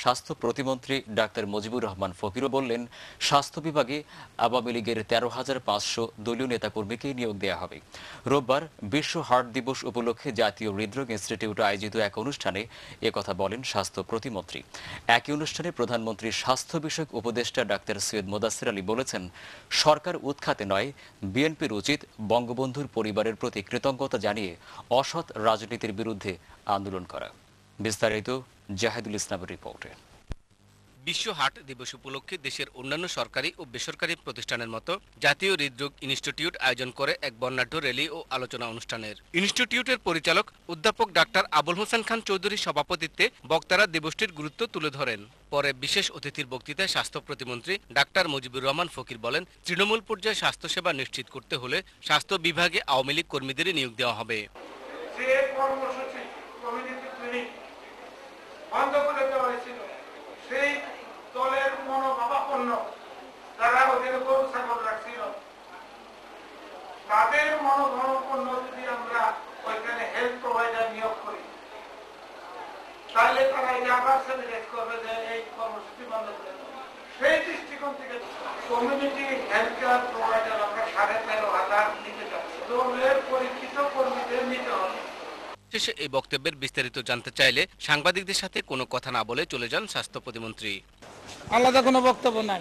স্বাস্থ্য প্রতিমন্ত্রী ডাক্তার মুজিবুর রহমান ফকিরও বললেন, স্বাস্থ্য বিভাগে আওয়ামী লীগের 13,500 দলীয় নেতাকর্মীকে নিয়োগ দেওয়া হবে। রোববার বিশ্ব হার্ট দিবস উপলক্ষে জাতীয় হৃদরোগ ইনস্টিটিউটে আয়োজিত এক অনুষ্ঠানে একথা বলেন স্বাস্থ্য প্রতিমন্ত্রী। একই অনুষ্ঠানে প্রধানমন্ত্রীর স্বাস্থ্য বিষয়ক উপদেষ্টা ডাক্তার সৈয়দ মোদাচ্ছের আলী বলেছেন, সরকার উৎখাতে নয়, বিএনপির উচিত বঙ্গবন্ধুর পরিবারের প্রতি কৃতজ্ঞতা জানিয়ে অসৎ রাজনীতির বিরুদ্ধে আন্দোলন করা। বিস্তারিত জাহিদুল ইসলামের রিপোর্টে। বিশ্ব হার্ট দিবস উপলক্ষে দেশের অন্যান্য সরকারি ও বেসরকারি প্রতিষ্ঠানের মতো জাতীয় হৃদরোগ ইনস্টিটিউট আয়োজন করে এক বর্ণাঢ্য র্যালি ও আলোচনা অনুষ্ঠানের। ইনস্টিটিউটের পরিচালক অধ্যাপক ডাক্তার আবুল হোসেন খান চৌধুরীর সভাপতিত্বে বক্তারা দিবসটির গুরুত্ব তুলে ধরেন। পরে বিশেষ অতিথির বক্তৃতায় স্বাস্থ্য প্রতিমন্ত্রী ডাক্তার মুজিবুর রহমান ফকির বলেন, তৃণমূল পর্যায়ে স্বাস্থ্যসেবা নিশ্চিত করতে হলে স্বাস্থ্য বিভাগে আওয়ামী লীগ কর্মীদেরই নিয়োগ দেওয়া হবে। সেই দলের মনোভাবাপন্ন যারা ওখানে গরু ছাগল রাখছিল, তাদের মনোভাবাপন্ন যদি আমরা ওইখানে হেলথ প্রোভাইডার নিয়োগ করি, তাহলে তারা এই আবার সেলিব্রেট করবে যে এই কর্মসূচি বন্ধ করে দেবে। সেই দৃষ্টিকোণ থেকে কমিউনিটি হেলথ কেয়ার প্রোভাইডার আমরা 13,500 নিতে চাচ্ছি। দলের পরিচিত কর্মীদের নিতে হবে। শেষে এই বক্তব্যের বিস্তারিত জানতে চাইলে সাংবাদিকদের সাথে কোনো কথা না বলে চলে যান স্বাস্থ্য প্রতিমন্ত্রী। আলাদা কোনো বক্তব্য নাই।